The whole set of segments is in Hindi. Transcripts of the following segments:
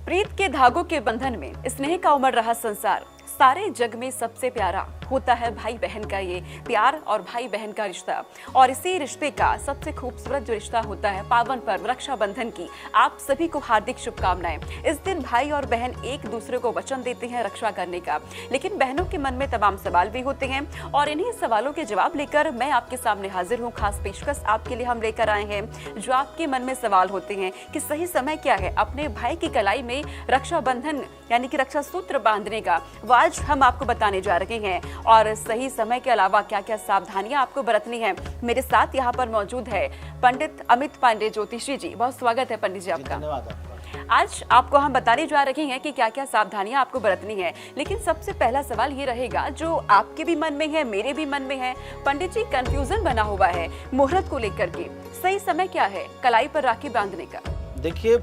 प्रीत के धागों के बंधन में स्नेह का उमड़ रहा संसार। सारे जग में सबसे प्यारा होता है भाई बहन का ये प्यार और भाई बहन का रिश्ता। और इसी रिश्ते का सबसे खूबसूरत जो रिश्ता होता है पावन पर्व रक्षाबंधन की आप सभी को हार्दिक शुभकामनाएं। इस दिन भाई और बहन एक दूसरे को वचन देते हैं रक्षा करने का, लेकिन बहनों के मन में तमाम सवाल भी होते हैं और इन्हीं सवालों के जवाब लेकर मैं आपके सामने हाजिर हूँ। खास पेशकश आपके लिए हम लेकर आए हैं जो आपके मन में सवाल होते हैं कि सही समय क्या है अपने भाई की कलाई में रक्षाबंधन यानी कि रक्षा सूत्र बांधने का। आज हम आपको बताने जा रहे हैं और सही समय के अलावा क्या क्या सावधानियां आपको बरतनी है। मेरे साथ यहाँ पर मौजूद है पंडित अमित पांडे ज्योतिषी जी। बहुत स्वागत है पंडित जी आपका। धन्यवाद। आज आपको हम बताने जा रहे हैं कि क्या क्या सावधानियां आपको बरतनी है, लेकिन सबसे पहला सवाल ये रहेगा जो आपके भी मन में है मेरे भी मन में है। पंडित जी, कंफ्यूजन बना हुआ है मुहूर्त को लेकर के, सही समय क्या है कलाई पर राखी बांधने का? देखिए,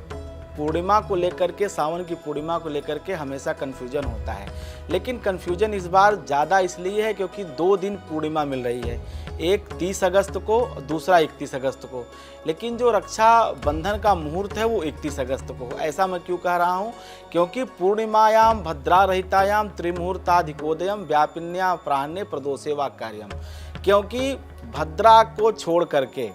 पूर्णिमा को लेकर के, सावन की पूर्णिमा को लेकर के हमेशा कन्फ्यूजन होता है, लेकिन कन्फ्यूजन इस बार ज़्यादा इसलिए है क्योंकि 2 दिन पूर्णिमा मिल रही है, एक 30 अगस्त को, दूसरा 31 अगस्त को। लेकिन जो रक्षा बंधन का मुहूर्त है वो 31 अगस्त को। ऐसा मैं क्यों कह रहा हूँ? क्योंकि पूर्णिमायाम भद्रारहितायाम त्रिमुहूर्ताधिकोदयम व्यापिन्या प्राण्य प्रदोषेवा कार्यम। क्योंकि भद्रा को छोड़ करके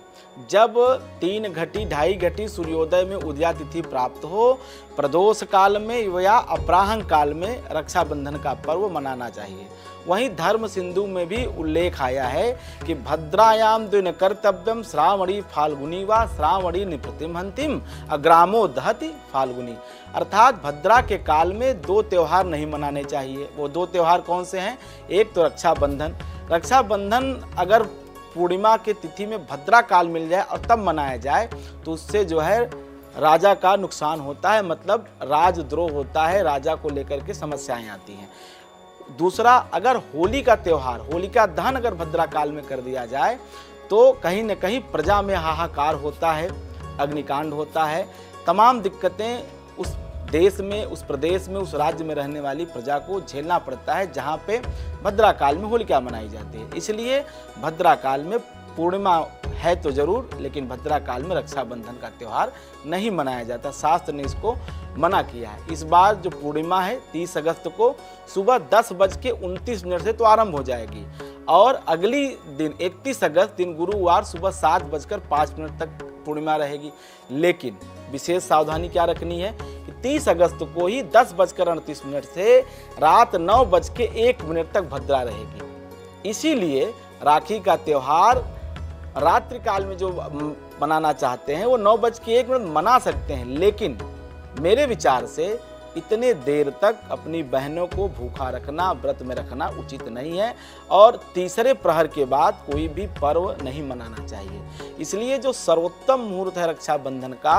जब 3 घटी 2.5 घटी सूर्योदय में उदया तिथि प्राप्त हो, प्रदोष काल में या अपराह्न काल में रक्षाबंधन का पर्व मनाना चाहिए। वहीं धर्म सिंधु में भी उल्लेख आया है कि भद्रायाम दिन कर्तव्यम श्रावणी फाल्गुनी व श्रावणी निप्रतिमहंतिम अग्रामो दहति फाल्गुनी। अर्थात भद्रा के काल में 2 त्यौहार नहीं मनाने चाहिए। वो 2 त्यौहार कौन से हैं? एक तो रक्षाबंधन। रक्षाबंधन अगर पूर्णिमा के तिथि में भद्रा काल मिल जाए और तब मनाया जाए तो उससे जो है राजा का नुकसान होता है, मतलब राजद्रोह होता है, राजा को लेकर के समस्याएं आती हैं। दूसरा, अगर होली का त्यौहार, होलिका दहन अगर भद्रा काल में कर दिया जाए तो कहीं न कहीं प्रजा में हाहाकार होता है, अग्निकांड होता है, तमाम दिक्कतें उस देश में, उस प्रदेश में, उस राज्य में रहने वाली प्रजा को झेलना पड़ता है जहाँ पे भद्रा काल में होलिका मनाई जाती है। इसलिए भद्रा काल में पूर्णिमा है तो जरूर, लेकिन भद्रा काल में रक्षाबंधन का त्यौहार नहीं मनाया जाता। शास्त्र ने इसको मना किया है। इस बार जो पूर्णिमा है 30 अगस्त को सुबह 10:29 से तो आरंभ हो जाएगी और अगली दिन 31 अगस्त दिन गुरुवार सुबह 7:05 तक पूर्णिमा रहेगी। लेकिन विशेष सावधानी क्या रखनी है कि 30 अगस्त को ही 10:38 से रात 9:01 तक भद्रा रहेगी। इसीलिए राखी का त्यौहार रात्रि काल में जो मनाना चाहते हैं वो 9:01 मना सकते हैं, लेकिन मेरे विचार से इतने देर तक अपनी बहनों को भूखा रखना, व्रत में रखना उचित नहीं है और तीसरे प्रहर के बाद कोई भी पर्व नहीं मनाना चाहिए। इसलिए जो सर्वोत्तम मुहूर्त है रक्षाबंधन का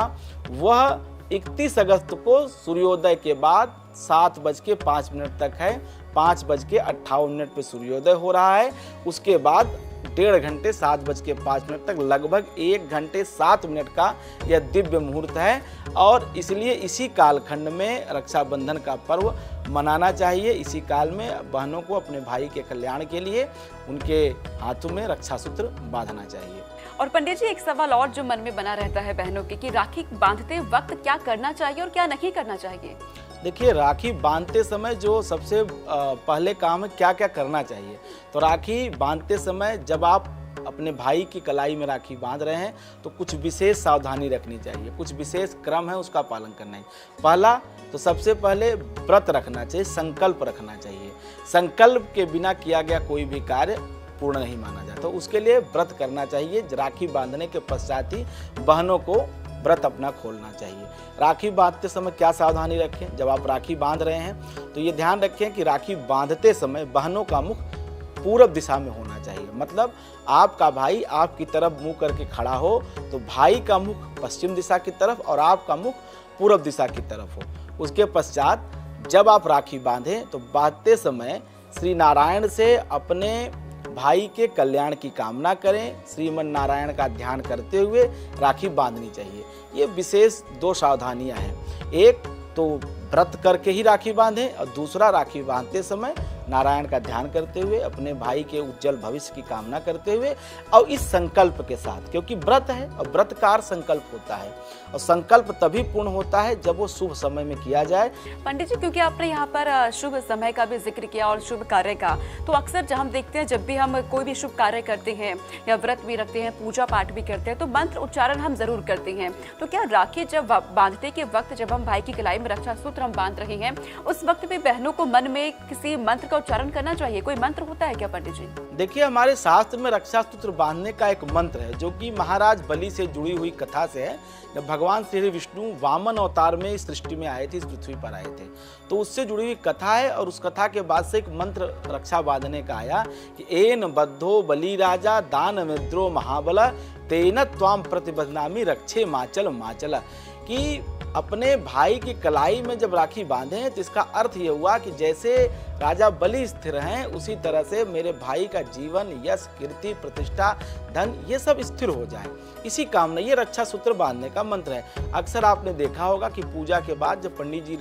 वह 31 अगस्त को सूर्योदय के बाद 7:05 तक है। 5:58 पे सूर्योदय हो रहा है। उसके बाद 1.5 घंटे 7:05 तक लगभग 1 घंटे 7 मिनट का यह दिव्य मुहूर्त है और इसलिए इसी कालखंड में रक्षाबंधन का पर्व मनाना चाहिए। इसी काल में बहनों को अपने भाई के कल्याण के लिए उनके हाथों में रक्षा सूत्र बांधना चाहिए। और पंडित जी, एक सवाल और जो मन में बना रहता है बहनों के कि राखी बांधते वक्त क्या करना चाहिए और क्या नहीं करना चाहिए? देखिए, राखी बांधते समय जो सबसे पहले काम है क्या क्या करना चाहिए। तो राखी बांधते समय जब आप अपने भाई की कलाई में राखी बांध रहे हैं तो कुछ विशेष सावधानी रखनी चाहिए, कुछ विशेष क्रम है उसका पालन करना है। पहला तो सबसे पहले व्रत रखना चाहिए, संकल्प रखना चाहिए। संकल्प के बिना किया गया कोई भी कार्य पूर्ण नहीं माना जाता। तो उसके लिए व्रत करना चाहिए। राखी बांधने के पश्चात ही बहनों को व्रत अपना खोलना चाहिए। राखी बांधते समय क्या सावधानी रखें? जब आप राखी बांध रहे हैं तो ये ध्यान रखें कि राखी बांधते समय बहनों का मुख पूरब दिशा में होना चाहिए। मतलब आपका भाई आपकी तरफ मुंह करके खड़ा हो तो भाई का मुख पश्चिम दिशा की तरफ और आपका मुख पूरब दिशा की तरफ हो। उसके पश्चात जब आप राखी बांधें तो बांधते समय श्री नारायण से अपने भाई के कल्याण की कामना करें। श्रीमन नारायण का ध्यान करते हुए राखी बांधनी चाहिए। ये विशेष 2 सावधानियां हैं। एक तो व्रत करके ही राखी बांधें और दूसरा राखी बांधते समय नारायण का ध्यान करते हुए, अपने भाई के उज्जवल भविष्य की कामना करते हुए और इस संकल्प के साथ, क्योंकि व्रत है और व्रतकार संकल्प होता है और संकल्प तभी पूर्ण होता है जब वो शुभ समय में किया जाए। पंडित जी, क्योंकि आपने यहाँ पर शुभ समय का भी जिक्र किया और शुभ कार्य का, तो अक्सर जब हम देखते हैं जब भी हम कोई भी शुभ कार्य करते हैं या व्रत भी रखते हैं, पूजा पाठ भी करते हैं, तो मंत्र उच्चारण हम जरूर करते हैं। तो क्या राखी जब बांधते के वक्त, जब हम भाई की कलाई में रक्षा सूत्र हम बांध रहे हैं, उस वक्त भी बहनों को मन में किसी मंत्र का उच्चारण करना चाहिए? कोई मंत्र होता है क्या पंडित जी? देखिए, हमारे शास्त्र में रक्षा सूत्र बांधने का एक मंत्र है जो कि महाराज बलि से जुड़ी हुई कथा से है। जब भगवान श्री विष्णु वामन अवतार में इस सृष्टि में आए थे, इस पृथ्वी पर आए थे, तो उससे जुड़ी हुई कथा है और उस कथा के बाद से एक मंत्र रक्षा बांधने का आया कि एन बद्धो बलि राजा दान मिद्रो महाबल तेन त्वाम प्रतिबद्धनामि रक्षे माचल माचल, कि अपने भाई की कलाई में जब राखी बांधे तो इसका अर्थ ये हुआ कि जैसे राजा बलि स्थिर हैं उसी तरह से मेरे भाई का जीवन, यश, कीर्ति, प्रतिष्ठा, धन ये सब स्थिर हो जाए, इसी कामना ये रक्षा सूत्र बांधने का मंत्र है। अक्सर आपने देखा होगा कि पूजा के बाद जब पंडित जी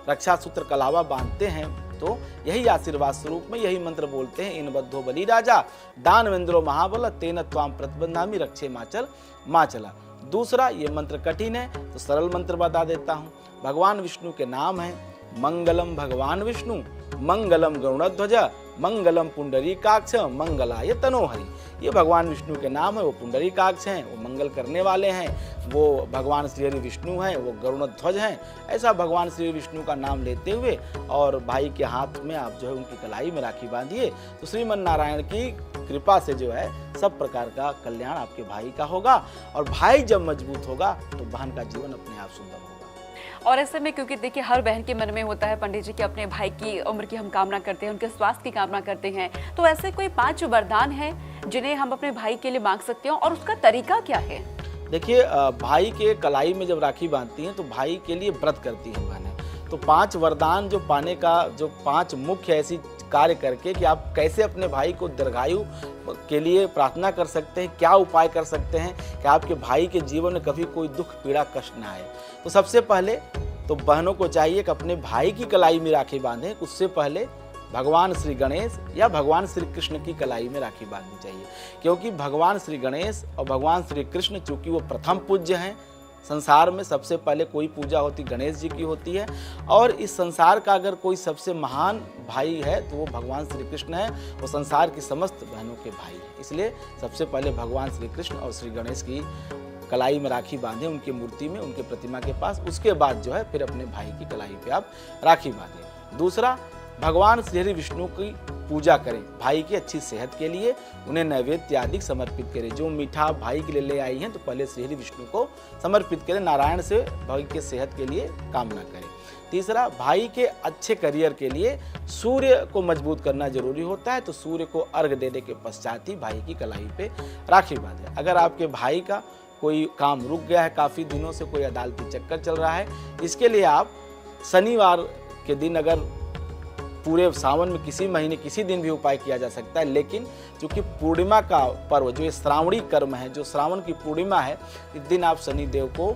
रक्षा सूत्र कलावा बांधते हैं तो यही आशीर्वाद स्वरूप में यही मंत्र बोलते हैं, इन बद्धो बलि राजा दान वेंद्रो महाबल तेन त्वाम प्रतिबंधामि रक्षे माचल माचला। दूसरा, ये मंत्र कठिन है तो सरल मंत्र बता देता हूँ। भगवान विष्णु के नाम है मंगलम भगवान विष्णु, मंगलम गरुड़ध्वज, मंगलम पुंडरीकाक्ष, मंगलाय तनोहरि। ये भगवान विष्णु के नाम है, वो पुंडरीकाक्ष हैं, वो मंगल करने वाले हैं, वो भगवान श्री हरि विष्णु हैं, वो गरुड़ध्वज हैं। ऐसा भगवान श्री विष्णु का नाम लेते हुए और भाई के हाथ में आप जो है उनकी कलाई में राखी बांधिए तो श्रीमन नारायण की कृपा से जो है सब प्रकार का कल्याण आपके भाई का होगा और भाई जब मजबूत होगा तो बहन का जीवन अपने आप सुंदर होगा। और ऐसे में क्योंकि देखिए हर बहन के मन में होता है पंडित जी कि अपने भाई की उम्र की हम कामना करते हैं, उनके स्वास्थ्य की कामना करते हैं, तो ऐसे कोई 5 वरदान है जिन्हें हम अपने भाई के लिए मांग सकते हैं और उसका तरीका क्या है? देखिए, भाई के कलाई में जब राखी बांधती हैं तो भाई के लिए व्रत करती हैं बहनें, तो 5 वरदान जो पाने का, जो 5 मुख्य ऐसी कार्य करके कि आप कैसे अपने भाई को दीर्घायु के लिए प्रार्थना कर सकते हैं, क्या उपाय कर सकते हैं कि आपके भाई के जीवन में कभी कोई दुख पीड़ा कष्ट ना आए। तो सबसे पहले तो बहनों को चाहिए कि अपने भाई की कलाई में राखी बांधें, उससे पहले भगवान श्री गणेश या भगवान श्री कृष्ण की कलाई में राखी बांधनी चाहिए, क्योंकि भगवान श्री गणेश और भगवान श्री कृष्ण चूँकि वो प्रथम पूज्य हैं, संसार में सबसे पहले कोई पूजा होती गणेश जी की होती है और इस संसार का अगर कोई सबसे महान भाई है तो वो भगवान श्री कृष्ण है, वो संसार की समस्त बहनों के भाई हैं। इसलिए सबसे पहले भगवान श्री कृष्ण और श्री गणेश की कलाई में राखी बांधें, उनकी मूर्ति में, उनके प्रतिमा के पास, उसके बाद जो है फिर अपने भाई की कलाई पे आप राखी बांधें। दूसरा, भगवान श्री हरि विष्णु की पूजा करें, भाई की अच्छी सेहत के लिए उन्हें नैवेद्य आदि समर्पित करें। जो मीठा भाई के लिए ले आई हैं तो पहले श्री हरि विष्णु को समर्पित करें, नारायण से भाई के सेहत के लिए कामना करें। तीसरा, भाई के अच्छे करियर के लिए सूर्य को मजबूत करना जरूरी होता है, तो सूर्य को अर्घ देने के पश्चात ही भाई की कलाई पे राखी बांधें। अगर आपके भाई का कोई काम रुक गया है, काफ़ी दिनों से कोई अदालती चक्कर चल रहा है, इसके लिए आप शनिवार के दिन, अगर पूरे सावन में किसी महीने किसी दिन भी उपाय किया जा सकता है, लेकिन चूँकि पूर्णिमा का पर्व जो ये श्रावणी कर्म है, जो श्रावण की पूर्णिमा है, इस दिन आप शनिदेव को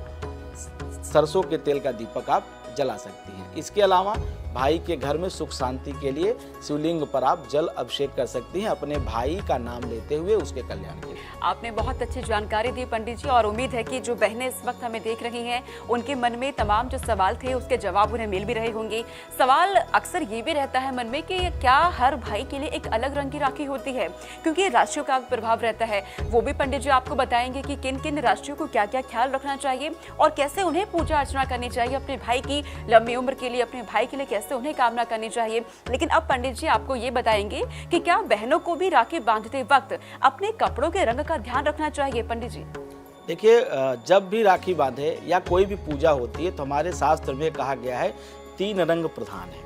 सरसों के तेल का दीपक आप जला सकती हैं। इसके अलावा भाई के घर में सुख शांति के लिए शिवलिंग पर आप जल अभिषेक कर सकती हैं अपने भाई का नाम लेते हुए, उसके कल्याण के लिए। आपने बहुत अच्छी जानकारी दी पंडित जी, और उम्मीद है कि जो बहनें इस वक्त हमें देख रही हैं उनके मन में तमाम जो सवाल थे उसके जवाब उन्हें मिल भी रहे होंगे। सवाल अक्सर ये भी रहता है मन में कि क्या हर भाई के लिए एक अलग रंग की राखी होती है, क्योंकि राशियों का प्रभाव रहता है। वो भी पंडित जी आपको बताएंगे कि किन किन राशियों को क्या क्या ख्याल रखना चाहिए और कैसे उन्हें पूजा अर्चना करनी चाहिए, अपने भाई की लंबी उम्र के लिए, अपने भाई के लिए कैसे उन्हें कामना करनी चाहिए। लेकिन अब पंडित जी आपको ये बताएंगे कि क्या बहनों को भी राखी बांधते वक्त अपने कपड़ों के रंग का ध्यान रखना चाहिए। पंडित जी देखिए, जब भी राखी बांधे या कोई भी पूजा होती है तो हमारे शास्त्र में कहा गया है 3 रंग प्रधान है।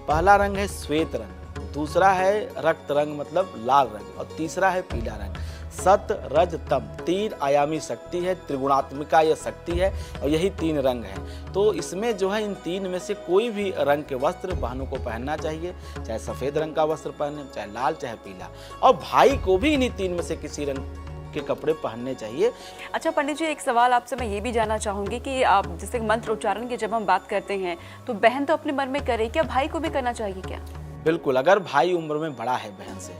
पहला रंग है श्वेत रंग, दूसरा है रक्त रंग मतलब लाल रंग, और तीसरा है पीला रंग। सत रज तम 3 आयामी शक्ति है, त्रिगुणात्मिका यह शक्ति है और यही 3 रंग हैं। तो इसमें जो है इन 3 में से कोई भी रंग के वस्त्र बहनों को पहनना चाहिए, चाहे सफ़ेद रंग का वस्त्र पहने, चाहे लाल, चाहे पीला, और भाई को भी इन्हीं 3 में से किसी रंग के कपड़े पहनने चाहिए। अच्छा पंडित जी, एक सवाल आपसे मैं ये भी जानना चाहूँगी कि आप जैसे मंत्र उच्चारण की जब हम बात करते हैं तो बहन तो अपने मन में करे, क्या भाई को भी करना चाहिए क्या? बिल्कुल, अगर भाई उम्र में बड़ा है बहन से,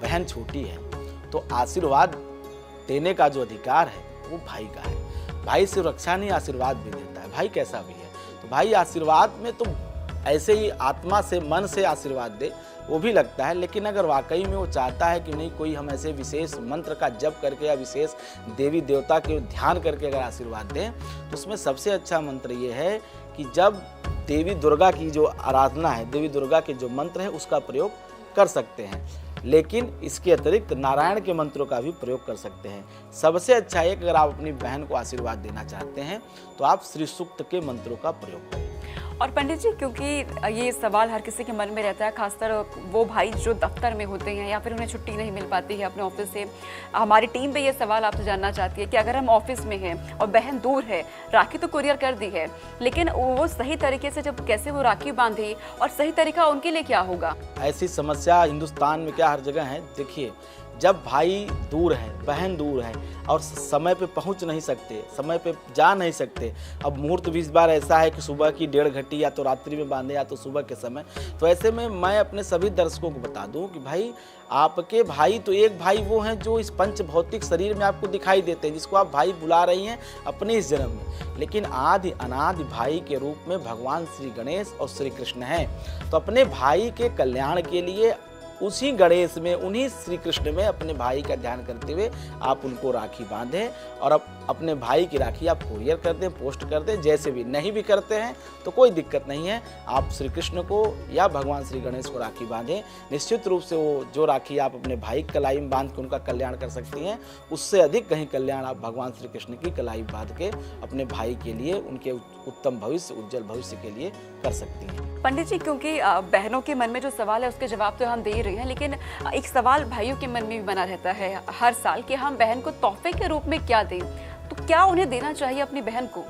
बहन छोटी है, तो आशीर्वाद देने का जो अधिकार है वो भाई का है। भाई सिर्फ रक्षा नहीं, आशीर्वाद भी देता है। भाई कैसा भी है, तो भाई आशीर्वाद में तो ऐसे ही आत्मा से, मन से आशीर्वाद दे वो भी लगता है, लेकिन अगर वाकई में वो चाहता है कि नहीं, कोई हम ऐसे विशेष मंत्र का जप करके या विशेष देवी देवता के ध्यान करके अगर आशीर्वाद दें, तो उसमें सबसे अच्छा मंत्र ये है कि जब देवी दुर्गा की जो आराधना है, देवी दुर्गा के जो मंत्र है उसका प्रयोग कर सकते हैं, लेकिन इसके अतिरिक्त नारायण के मंत्रों का भी प्रयोग कर सकते हैं। सबसे अच्छा है कि अगर आप अपनी बहन को आशीर्वाद देना चाहते हैं तो आप श्री सूक्त के मंत्रों का प्रयोग करें। और पंडित जी, क्योंकि ये सवाल हर किसी के मन में रहता है, खासकर वो भाई जो दफ्तर में होते हैं या फिर उन्हें छुट्टी नहीं मिल पाती है अपने ऑफिस से, हमारी टीम भी ये सवाल आपसे जानना चाहती है कि अगर हम ऑफिस में हैं और बहन दूर है, राखी तो कुरियर कर दी है, लेकिन वो सही तरीके से जब कैसे वो राखी बांधे और सही तरीका उनके लिए क्या होगा? ऐसी समस्या हिंदुस्तान में क्या हर जगह है। देखिए, जब भाई दूर है, बहन दूर है और समय पे पहुंच नहीं सकते, समय पे जा नहीं सकते, अब मुहूर्त भी इस बार ऐसा है कि सुबह की 1:30 घंटी या तो रात्रि में बांधे या तो सुबह के समय, तो ऐसे में मैं अपने सभी दर्शकों को बता दूं कि भाई, आपके भाई तो एक भाई वो हैं जो इस पंच भौतिक शरीर में आपको दिखाई देते हैं, जिसको आप भाई बुला रही हैं अपने इस जन्म में, लेकिन आदि अनादि भाई के रूप में भगवान श्री गणेश और श्री कृष्ण हैं। तो अपने भाई के कल्याण के लिए उसी गणेश में, उन्हीं श्री कृष्ण में अपने भाई का ध्यान करते हुए आप उनको राखी बांधें और अपने भाई की राखी आप कुरियर कर दें, पोस्ट कर दें। जैसे भी नहीं भी करते हैं तो कोई दिक्कत नहीं है, आप श्री कृष्ण को या भगवान श्री गणेश को राखी बांधें। निश्चित रूप से वो जो राखी आप अपने भाई की कलाई में बांध के उनका कल्याण कर सकती हैं, उससे अधिक कहीं कल्याण आप भगवान श्री कृष्ण की कलाई बांध के अपने भाई के लिए, उनके उत्तम भविष्य, उज्जवल भविष्य के लिए कर सकती हैं। पंडित जी, क्योंकि बहनों के मन में जो सवाल है उसके जवाब तो हम दे रहे हैं, लेकिन एक सवाल भाइयों के मन में भी बना रहता है हर साल कि हम बहन को तोहफे के रूप में क्या दें, तो क्या उन्हें देना चाहिए अपनी बहन को?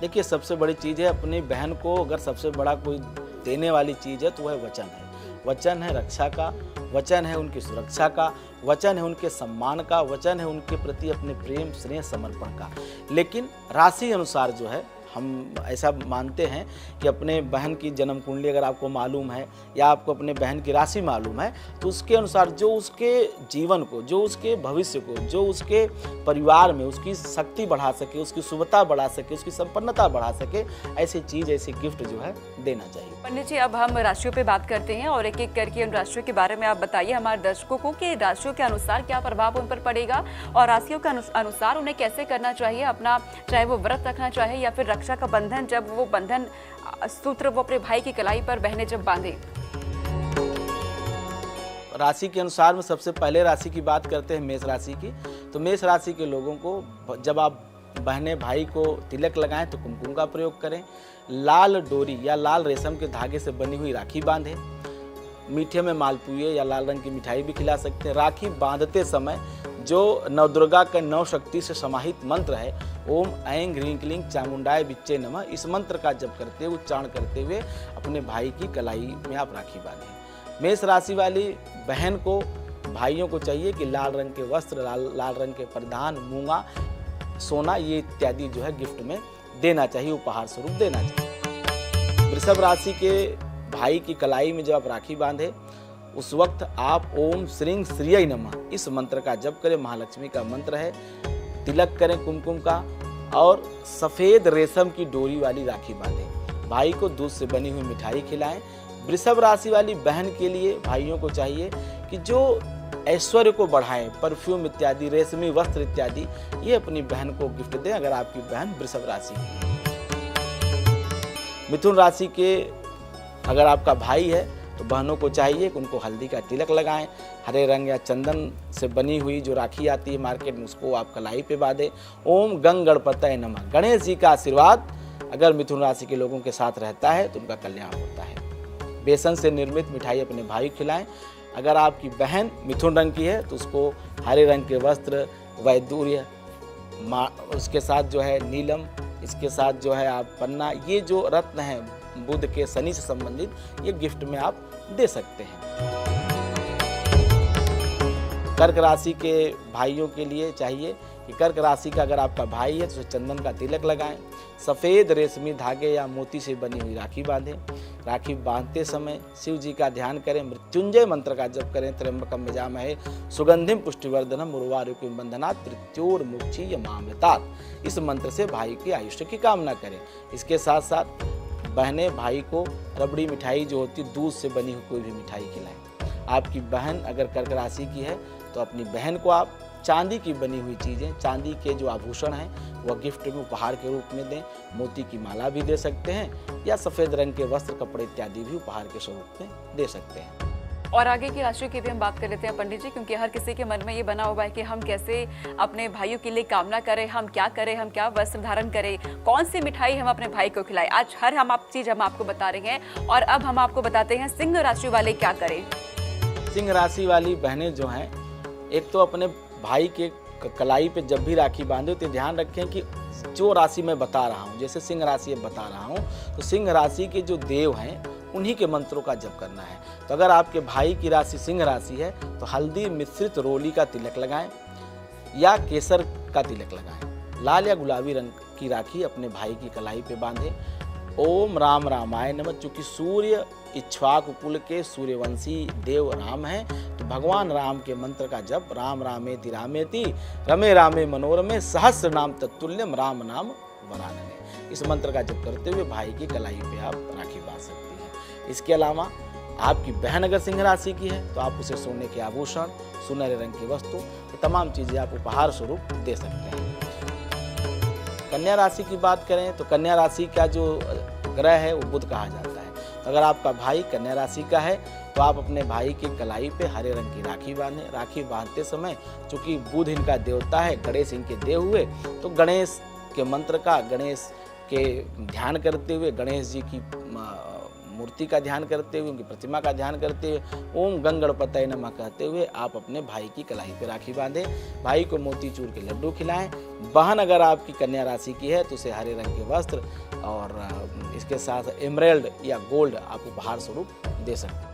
देखिए, सबसे बड़ी चीज़ है अपनी बहन को, अगर सबसे बड़ा कोई देने वाली चीज़ है तो वह वचन है। वचन है रक्षा का, वचन है उनकी सुरक्षा का, वचन है उनके सम्मान का, वचन है उनके प्रति अपने प्रेम स्नेह समर्पण का। लेकिन राशि अनुसार जो है, हम ऐसा मानते हैं कि अपने बहन की जन्म कुंडली अगर आपको मालूम है या आपको अपने बहन की राशि मालूम है, तो उसके अनुसार जो उसके जीवन को, जो उसके भविष्य को, जो उसके परिवार में उसकी शक्ति बढ़ा सके, उसकी शुभता बढ़ा सके, उसकी संपन्नता बढ़ा सके, ऐसी चीज़, ऐसी गिफ्ट जो है देना चाहिए। पंडित जी, अब हम राशियों पे बात करते हैं और एक एक करके उन राशियों के बारे में आप बताइए हमारे दर्शकों को कि राशियों के अनुसार क्या प्रभाव उन पर पड़ेगा और राशियों के अनुसार उन्हें कैसे करना चाहिए अपना, चाहे वो व्रत रखना चाहे या फिर रक्षा का बंधन, जब वो बंधन सूत्र वो अपने भाई की कलाई पर बहनें जब बांधे। राशि के अनुसार में सबसे पहले राशि की बात करते हैं मेष राशि की। तो मेष राशि के लोगों को जब आप बहनें भाई को तिलक लगाएं तो कुमकुम का प्रयोग करें, लाल डोरी या लाल रेशम के धागे से बनी हुई राखी बांधें, मीठे में मालपुए या लाल रंग की मिठाई भी खिला सकते हैं। राखी बांधते समय जो नवदुर्गा का 9 शक्ति से समाहित मंत्र है, ओम ऐं ह्रीं क्लीं चामुंडाय बिच्चे नमः, इस मंत्र का जप करते हुए, उच्चारण करते हुए अपने भाई की कलाई में आप राखी बांधें। मेष राशि वाली बहन को, भाइयों को चाहिए कि लाल रंग के वस्त्र, लाल रंग के परिधान, मूंगा, सोना, ये इत्यादि जो है गिफ्ट में देना चाहिए, उपहार स्वरूप देना चाहिए। वृषभ राशि के भाई की कलाई में जब आप राखी बांधे, उस वक्त आप ओम श्रीं श्रियै नमः इस मंत्र का जप करें। महालक्ष्मी का मंत्र है। तिलक करें कुमकुम का और सफ़ेद रेशम की डोरी वाली राखी बांधें। भाई को दूध से बनी हुई मिठाई खिलाएं। वृषभ राशि वाली बहन के लिए भाइयों को चाहिए कि जो ऐश्वर्य को बढ़ाएं, परफ्यूम इत्यादि, रेशमी वस्त्र इत्यादि, ये अपनी बहन को गिफ्ट दें अगर आपकी बहन वृषभ राशि की है। मिथुन राशि के अगर आपका भाई है तो बहनों को चाहिए कि उनको हल्दी का तिलक लगाएं। हरे रंग या चंदन से बनी हुई जो राखी आती है मार्केट में, उसको आप कलाई पे बांधें। ओम गंग गणपतये नमः, गणेश जी का आशीर्वाद अगर मिथुन राशि के लोगों के साथ रहता है तो उनका कल्याण होता है। बेसन से निर्मित मिठाई अपने भाई को खिलाएं। अगर आपकी बहन मिथुन रंग की है तो उसको हरे रंग के वस्त्र, वैदूर्य, उसके साथ जो है नीलम, इसके साथ जो है आप पन्ना, ये जो रत्न हैं बुध के, शनि से संबंधित, ये गिफ्ट में आप दे सकते हैं। कर्क राशि के भाइयों के लिए चाहिए कि कर्क राशि का अगर आपका भाई है तो उसे चंदन का तिलक लगाएं, सफ़ेद रेशमी धागे या मोती से बनी हुई राखी बांधें। राखी बांधते समय शिव जी का ध्यान करें, मृत्युंजय मंत्र का जप करें, त्र्यंबकम यजामहे सुगंधिम पुष्टिवर्धनम उर्वारुकमिव बंधनात् मृत्योर्मुक्षीय मामृतात्। इस मंत्र से भाई के आयुष्य की कामना करें। इसके साथ साथ बहनें भाई को रबड़ी मिठाई जो होती है दूध से बनी हुई कोई भी मिठाई खिलाएं। आपकी बहन अगर कर्क राशि की है तो अपनी बहन को आप चांदी की बनी हुई चीज़ें, चांदी के जो आभूषण हैं वह गिफ्ट में उपहार के रूप में दें। मोती की माला भी दे सकते हैं या सफ़ेद रंग के वस्त्र, कपड़े इत्यादि भी उपहार के स्वरूप में दे सकते हैं। और आगे की राशि की भी हम बात कर लेते हैं पंडित जी, क्योंकि हर किसी के मन में ये बना हुआ है कि हम कैसे अपने भाइयों के लिए कामना करें, हम क्या वस्त्र धारण करें, कौन सी मिठाई हम अपने भाई को खिलाएं। आज चीज़ हम आपको बता रहे हैं। और अब हम आपको बताते हैं सिंह राशि वाले क्या करें। सिंह राशि वाली बहनें जो हैं, एक तो अपने भाई के कलाई पे जब भी राखी बांधे तो ध्यान रखें कि जो राशि मैं बता रहा हूँ, जैसे सिंह राशि बता रहा हूँ, तो सिंह राशि के जो देव हैं उन्हीं के मंत्रों का जप करना है। तो अगर आपके भाई की राशि सिंह राशि है तो हल्दी मिश्रित रोली का तिलक लगाएं या केसर का तिलक लगाएं। लाल या गुलाबी रंग की राखी अपने भाई की कलाई पे बांधें। ओम राम रामाय नमः। चूँकि सूर्य इक्ष्वाकु कुल के सूर्यवंशी देव राम हैं तो भगवान राम के मंत्र का जप राम रामेति रामेति रमे रामे मनोरमे सहस्र नाम तत्तुल्यम राम नाम वरानने। इस मंत्र का जप करते हुए भाई की कलाई पे आप राखी बांध सकती हैं। इसके अलावा आपकी बहन अगर सिंह राशि की है तो आप उसे सोने के आभूषण, सुनहरे रंग की वस्तु, ये तमाम चीज़ें आप उपहार स्वरूप दे सकते हैं। कन्या राशि की बात करें तो कन्या राशि का जो ग्रह है वो बुध कहा जाता है। तो अगर आपका भाई कन्या राशि का है तो आप अपने भाई की कलाई पे हरे रंग की राखी बांधें। राखी बांधते समय चूँकि बुध इनका देवता है, गणेश इनके देव हुए, तो गणेश के मंत्र का, गणेश के ध्यान करते हुए, गणेश जी की मूर्ति का ध्यान करते हुए, उनकी प्रतिमा का ध्यान करते हुए ओम गंगणपतये नमः कहते हुए आप अपने भाई की कलाई पे राखी बांधें। भाई को मोतीचूर के लड्डू खिलाएं। बहन अगर आपकी कन्या राशि की है तो उसे हरे रंग के वस्त्र और इसके साथ एमराल्ड या गोल्ड आप उपहार स्वरूप दे सकते हैं।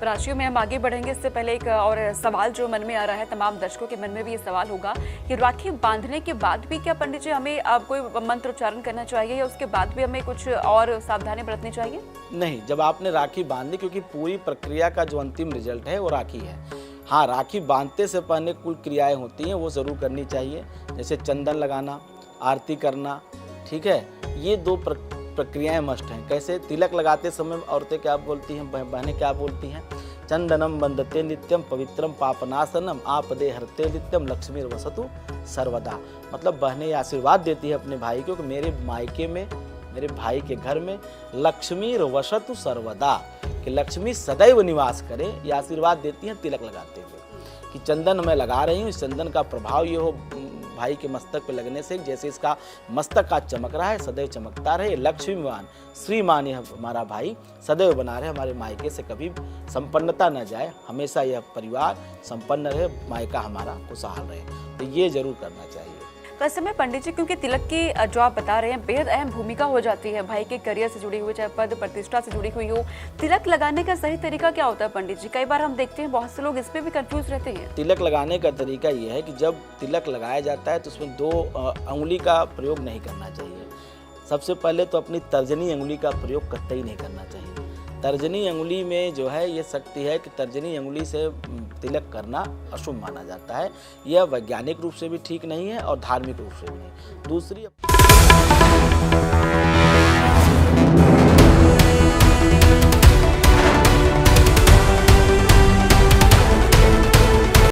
राशियों में हम आगे बढ़ेंगे, इससे पहले एक और सवाल जो मन में आ रहा है, तमाम दर्शकों के मन में भी ये सवाल होगा कि राखी बांधने के बाद भी क्या पंडित जी हमें कोई मंत्र उच्चारण करना चाहिए या उसके बाद भी हमें कुछ और सावधानी बरतनी चाहिए? नहीं, जब आपने राखी बांधी, क्योंकि पूरी प्रक्रिया का जो अंतिम रिजल्ट है वो राखी है। हाँ, राखी बांधते से पहले कुल क्रियाएं होती हैं वो ज़रूर करनी चाहिए, जैसे चंदन लगाना, आरती करना, ठीक है। ये दो प्रक्रियाएं मस्ट हैं। कैसे? तिलक लगाते समय औरतें क्या बोलती हैं, बहनें क्या बोलती हैं? चंदनम बंदते नित्यम पवित्रम पापनाशनम आपदे हरते नित्यम लक्ष्मी वसतु सर्वदा। मतलब बहनें आशीर्वाद देती है अपने भाई को कि मेरे मायके में, मेरे भाई के घर में लक्ष्मी वसतु सर्वदा, कि लक्ष्मी सदैव निवास करे। ये आशीर्वाद देती हैं तिलक लगाते हुए कि चंदन मैं लगा रही हूँ, इस चंदन का प्रभाव ये हो भाई के मस्तक पे लगने से जैसे इसका मस्तक आज चमक रहा है सदैव चमकता रहे। लक्ष्मीवान श्रीमान यह हमारा भाई सदैव बना रहे, हमारे मायके से कभी संपन्नता न जाए, हमेशा यह परिवार संपन्न रहे, मायका हमारा खुशहाल रहे। तो ये जरूर करना चाहिए। वैसे में पंडित जी, क्योंकि तिलक की जो आप बता रहे हैं बेहद अहम भूमिका हो जाती है भाई के करियर से जुड़ी हुई, चाहे पद प्रतिष्ठा से जुड़ी हुई हो। तिलक लगाने का सही तरीका क्या होता है पंडित जी? कई बार हम देखते हैं बहुत से लोग इस पे भी कंफ्यूज रहते हैं। तिलक लगाने का तरीका ये है कि जब तिलक लगाया जाता है तो उसमें दो अंगुली का प्रयोग नहीं करना चाहिए। सबसे पहले तो अपनी तर्जनी अंगुली का प्रयोग कतई नहीं करना चाहिए। तर्जनी अंगुली में जो है ये शक्ति है कि तर्जनी अंगुली से तिलक करना अशुभ माना जाता है। यह वैज्ञानिक रूप से भी ठीक नहीं है और धार्मिक रूप से भी नहीं। दूसरी